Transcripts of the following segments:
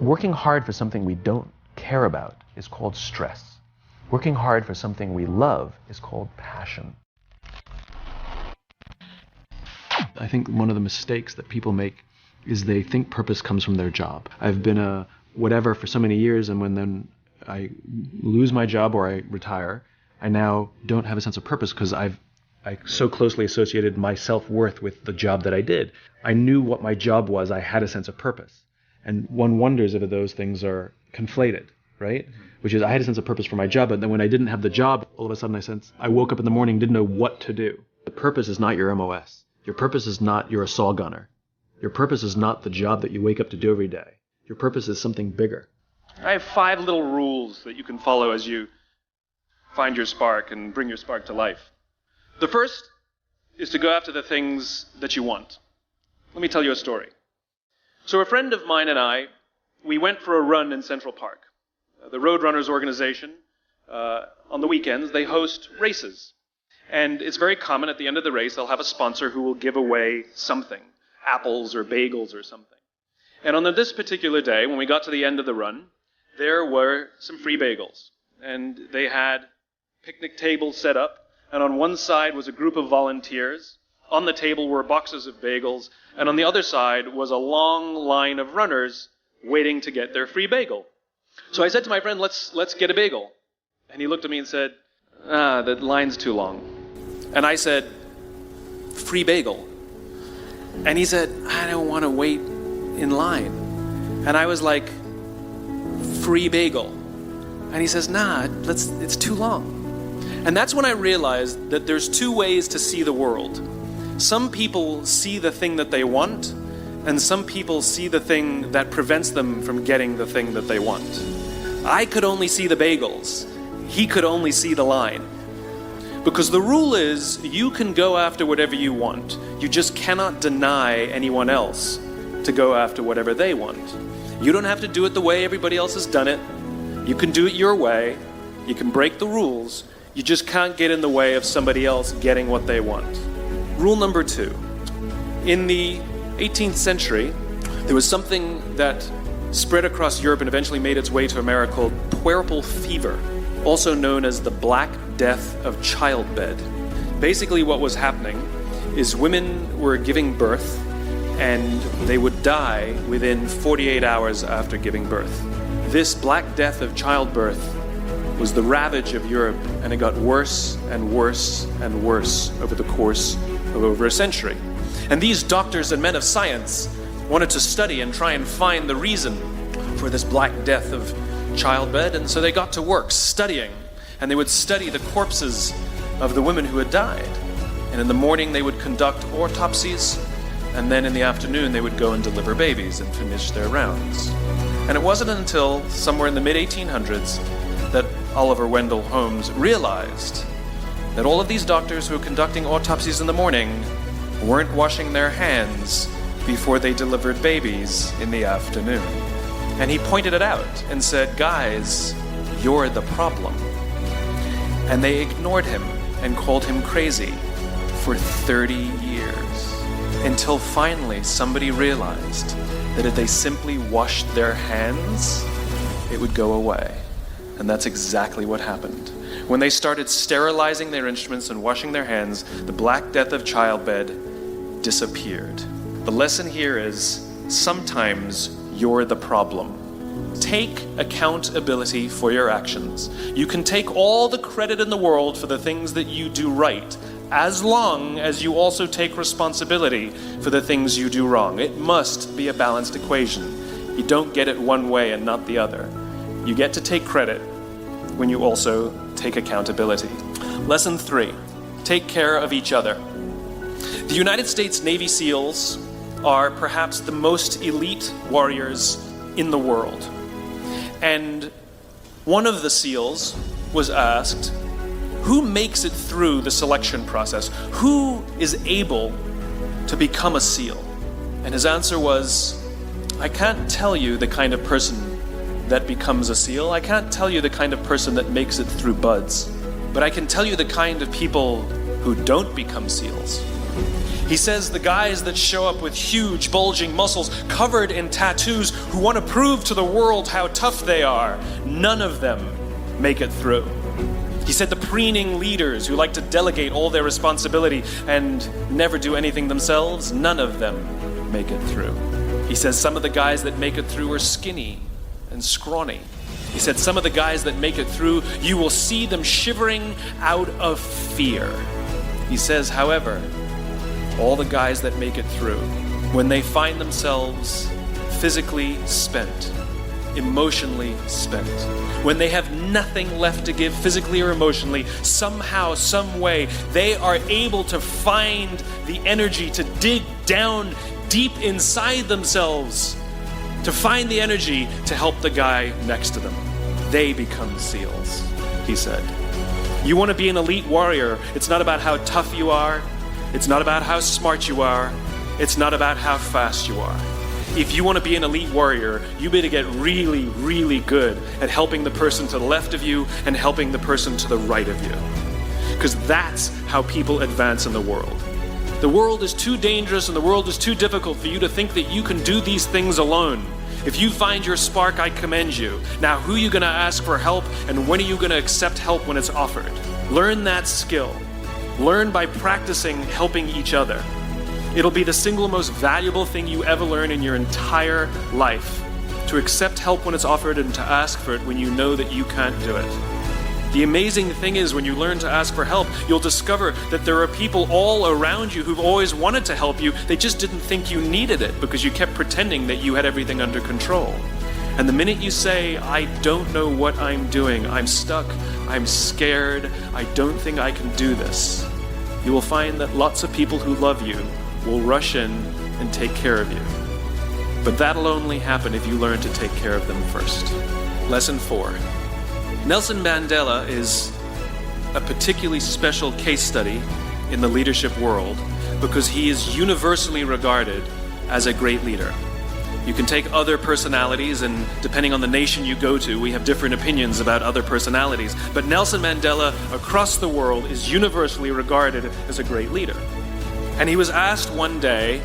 Working hard for something we don't care about is called stress. Working hard for something we love is called passion. I think one of the mistakes that people make is they think purpose comes from their job. I've been a whatever for so many years, and when then I lose my job or I retire, I now don't have a sense of purpose because I so closely associated my self-worth with the job that I did. I knew what my job was. I had a sense of purpose. And one wonders if those things are conflated, right? Which is I had a sense of purpose for my job, but then when I didn't have the job, all of a sudden I woke up in the morning, didn't know what to do. The purpose is not your MOS. Your purpose is not you're a saw gunner. Your purpose is not the job that you wake up to do every day. Your purpose is something bigger. I have 5 little rules that you can follow as you find your spark and bring your spark to life. The first is to go after the things that you want. Let me tell you a story. So a friend of mine and I, we went for a run in Central Park. The Roadrunners organization, on the weekends, they host races. And it's very common at the end of the race, they'll have a sponsor who will give away something, apples or bagels or something. And on this particular day, when we got to the end of the run, there were some free bagels. And they had picnic tables set up, and on one side was a group of volunteers. On the table were boxes of bagels, and on the other side was a long line of runners waiting to get their free bagel. So I said to my friend, let's get a bagel. And he looked at me and said, the line's too long. And I said, free bagel. And he said, I don't want to wait in line. And I was like, free bagel. And he says, it's too long. And that's when I realized that there's 2 ways to see the world. Some people see the thing that they want, and some people see the thing that prevents them from getting the thing that they want. I could only see the bagels. He could only see the line. Because the rule is, you can go after whatever you want. You just cannot deny anyone else to go after whatever they want. You don't have to do it the way everybody else has done it. You can do it your way. You can break the rules. You just can't get in the way of somebody else getting what they want. Rule number 2. In the 18th century, there was something that spread across Europe and eventually made its way to America called puerperal fever, also known as the Black Death of Childbed. Basically what was happening is women were giving birth and they would die within 48 hours after giving birth. This Black Death of Childbirth was the ravage of Europe, and it got worse and worse and worse over the course of over a century. And these doctors and men of science wanted to study and try and find the reason for this Black Death of childbed, and so they got to work studying, and they would study the corpses of the women who had died. And in the morning they would conduct autopsies, and then in the afternoon they would go and deliver babies and finish their rounds. And it wasn't until somewhere in the mid-1800s that Oliver Wendell Holmes realized that all of these doctors who were conducting autopsies in the morning weren't washing their hands before they delivered babies in the afternoon. And he pointed it out and said, guys, you're the problem. And they ignored him and called him crazy for 30 years, until finally somebody realized that if they simply washed their hands, it would go away. And that's exactly what happened. When they started sterilizing their instruments and washing their hands, the Black Death of childbed disappeared. The lesson here is, sometimes you're the problem. Take accountability for your actions. You can take all the credit in the world for the things that you do right, as long as you also take responsibility for the things you do wrong. It must be a balanced equation. You don't get it one way and not the other. You get to take credit when you also take accountability. Lesson 3, take care of each other. The United States Navy SEALs are perhaps the most elite warriors in the world. And one of the SEALs was asked, who makes it through the selection process? Who is able to become a SEAL? And his answer was, I can't tell you the kind of person that becomes a SEAL. I can't tell you the kind of person that makes it through BUD/S, but I can tell you the kind of people who don't become SEALs. He says the guys that show up with huge, bulging muscles covered in tattoos who want to prove to the world how tough they are, none of them make it through. He said the preening leaders who like to delegate all their responsibility and never do anything themselves, none of them make it through. He says some of the guys that make it through are skinny and scrawny. He said some of the guys that make it through, you will see them shivering out of fear. He says, however, all the guys that make it through, when they find themselves physically spent, emotionally spent, when they have nothing left to give physically or emotionally, somehow, some way, they are able to find the energy to dig down deep inside themselves, to find the energy to help the guy next to them. They become SEALs, he said. You want to be an elite warrior, it's not about how tough you are, it's not about how smart you are, it's not about how fast you are. If you want to be an elite warrior, you better get really, really good at helping the person to the left of you and helping the person to the right of you. Because that's how people advance in the world. The world is too dangerous and the world is too difficult for you to think that you can do these things alone. If you find your spark, I commend you. Now, who are you going to ask for help, and when are you going to accept help when it's offered? Learn that skill. Learn by practicing helping each other. It'll be the single most valuable thing you ever learn in your entire life, to accept help when it's offered and to ask for it when you know that you can't do it. The amazing thing is, when you learn to ask for help, you'll discover that there are people all around you who've always wanted to help you. They just didn't think you needed it because you kept pretending that you had everything under control. And the minute you say, I don't know what I'm doing, I'm stuck, I'm scared, I don't think I can do this, you will find that lots of people who love you will rush in and take care of you. But that'll only happen if you learn to take care of them first. Lesson 4. Nelson Mandela is a particularly special case study in the leadership world because he is universally regarded as a great leader. You can take other personalities, and depending on the nation you go to, we have different opinions about other personalities. But Nelson Mandela, across the world, is universally regarded as a great leader. And he was asked one day,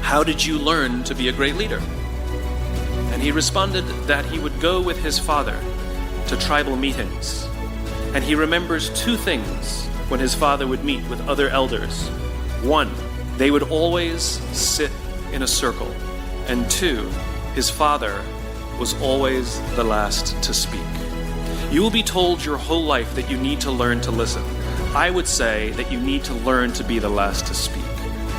how did you learn to be a great leader? And he responded that he would go with his father to tribal meetings. And he remembers two things when his father would meet with other elders. One, they would always sit in a circle. And two, his father was always the last to speak. You will be told your whole life that you need to learn to listen. I would say that you need to learn to be the last to speak.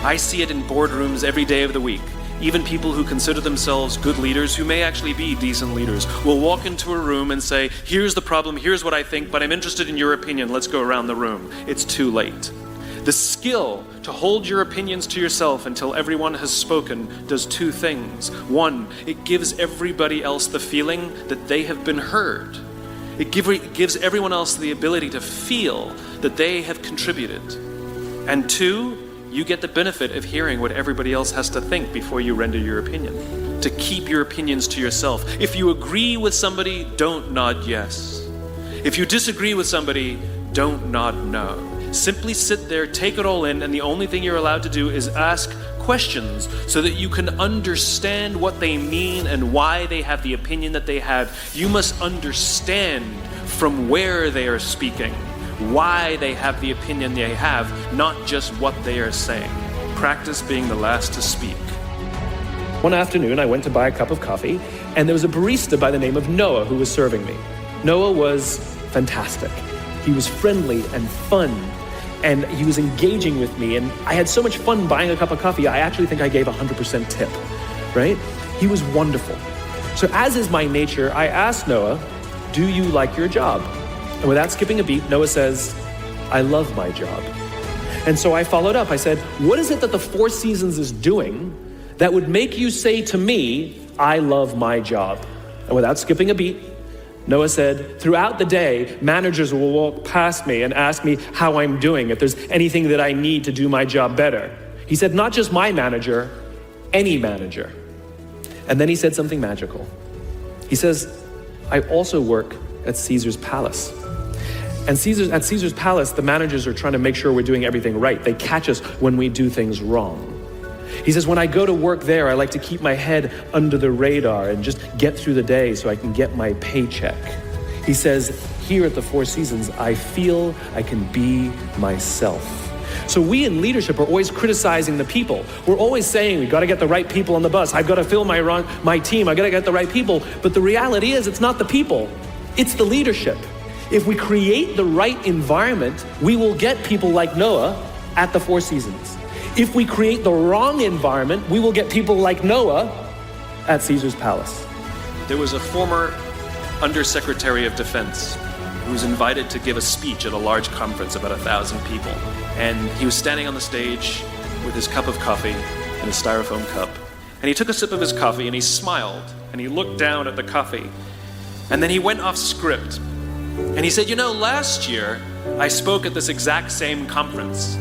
I see it in boardrooms every day of the week. Even people who consider themselves good leaders, who may actually be decent leaders, will walk into a room and say, here's the problem, here's what I think, but I'm interested in your opinion, let's go around the room. It's too late. The skill to hold your opinions to yourself until everyone has spoken does two things. One, it gives everybody else the feeling that they have been heard. It gives everyone else the ability to feel that they have contributed. And two, you get the benefit of hearing what everybody else has to think before you render your opinion. To keep your opinions to yourself. If you agree with somebody, don't nod yes. If you disagree with somebody, don't nod no. Simply sit there, take it all in, and the only thing you're allowed to do is ask questions so that you can understand what they mean and why they have the opinion that they have. You must understand from where they are speaking, why they have the opinion they have, not just what they are saying. Practice being the last to speak. One afternoon, I went to buy a cup of coffee, and there was a barista by the name of Noah who was serving me. Noah was fantastic. He was friendly and fun, and he was engaging with me, and I had so much fun buying a cup of coffee, I actually think I gave 100% tip, right? He was wonderful. So as is my nature, I asked Noah, do you like your job? And without skipping a beat, Noah says, I love my job. And so I followed up. I said, what is it that the Four Seasons is doing that would make you say to me, I love my job? And without skipping a beat, Noah said, throughout the day, managers will walk past me and ask me how I'm doing, if there's anything that I need to do my job better. He said, not just my manager, any manager. And then he said something magical. He says, I also work at Caesar's palace. And at Caesar's Palace, the managers are trying to make sure we're doing everything right. They catch us when we do things wrong. He says, when I go to work there, I like to keep my head under the radar and just get through the day so I can get my paycheck. He says, here at the Four Seasons, I feel I can be myself. So we in leadership are always criticizing the people. We're always saying, we gotta get the right people on the bus. I've gotta fill my team. I gotta get the right people. But the reality is, it's not the people, it's the leadership. If we create the right environment, we will get people like Noah at the Four Seasons. If we create the wrong environment, we will get people like Noah at Caesar's Palace. There was a former Undersecretary of Defense who was invited to give a speech at a large conference, about 1,000 people. And he was standing on the stage with his cup of coffee and his styrofoam cup. And he took a sip of his coffee and he smiled and he looked down at the coffee. And then he went off script. And he said, you know, last year I spoke at this exact same conference.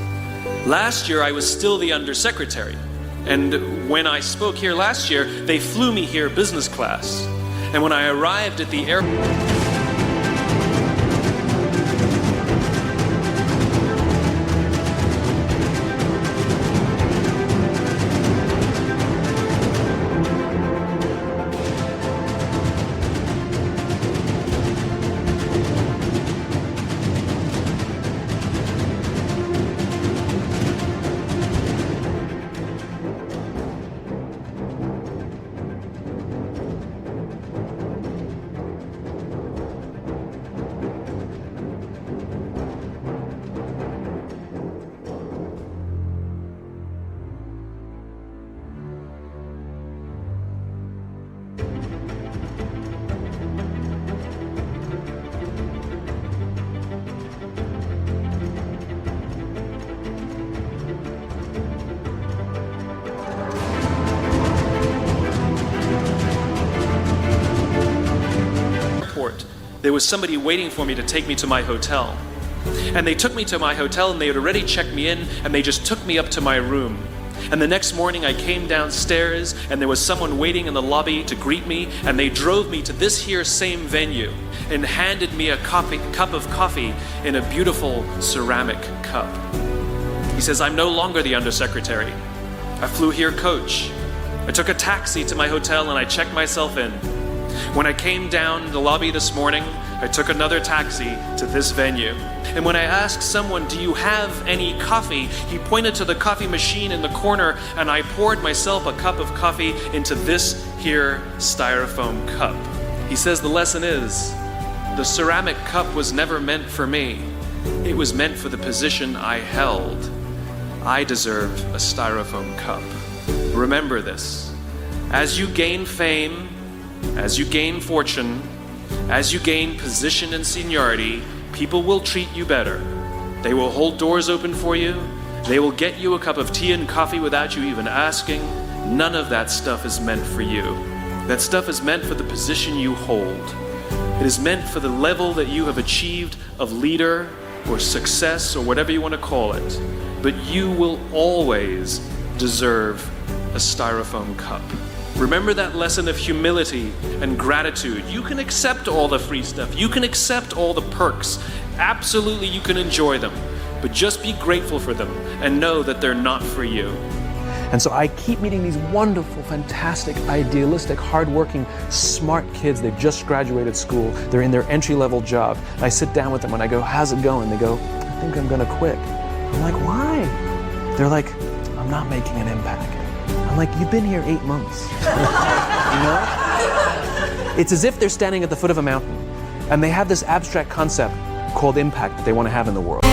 Last year I was still the undersecretary. And when I spoke here last year, they flew me here business class. And when I arrived at the airport, there was somebody waiting for me to take me to my hotel. And they took me to my hotel and they had already checked me in and they just took me up to my room. And the next morning I came downstairs and there was someone waiting in the lobby to greet me, and they drove me to this here same venue and handed me a cup of coffee in a beautiful ceramic cup. He says, I'm no longer the undersecretary. I flew here coach. I took a taxi to my hotel and I checked myself in. When I came down the lobby this morning, I took another taxi to this venue. And when I asked someone, do you have any coffee? He pointed to the coffee machine in the corner and I poured myself a cup of coffee into this here styrofoam cup. He says the lesson is, the ceramic cup was never meant for me. It was meant for the position I held. I deserve a styrofoam cup. Remember this. As you gain fame, as you gain fortune, as you gain position and seniority, people will treat you better. They will hold doors open for you. They will get you a cup of tea and coffee without you even asking. None of that stuff is meant for you. That stuff is meant for the position you hold. It is meant for the level that you have achieved of leader or success or whatever you want to call it. But you will always deserve a styrofoam cup. Remember that lesson of humility and gratitude. You can accept all the free stuff. You can accept all the perks. Absolutely, you can enjoy them. But just be grateful for them and know that they're not for you. And so I keep meeting these wonderful, fantastic, idealistic, hardworking, smart kids. They've just graduated school. They're in their entry-level job. And I sit down with them and I go, how's it going? They go, I think I'm going to quit. I'm like, why? They're like, I'm not making an impact. I'm like, you've been here 8 months. You know? It's as if they're standing at the foot of a mountain and they have this abstract concept called impact that they want to have in the world.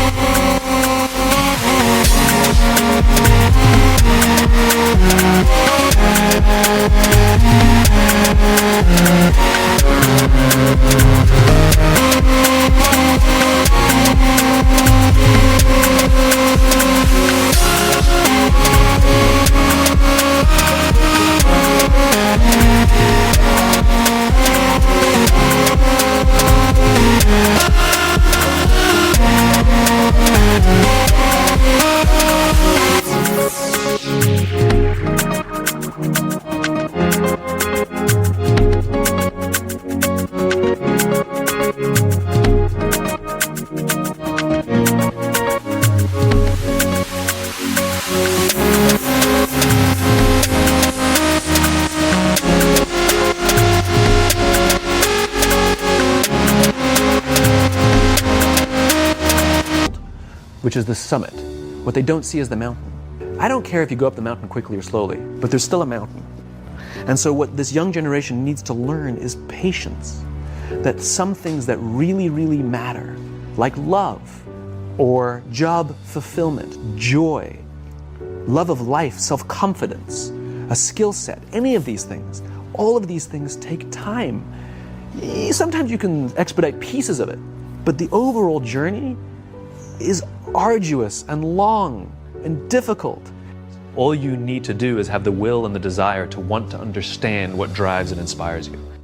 which is the summit. What they don't see is the mountain. I don't care if you go up the mountain quickly or slowly, but there's still a mountain. And so what this young generation needs to learn is patience. That some things that really, really matter, like love, or job fulfillment, joy, love of life, self-confidence, a skill set, any of these things, all of these things take time. Sometimes you can expedite pieces of it, but the overall journey is arduous and long and difficult. All you need to do is have the will and the desire to want to understand what drives and inspires you.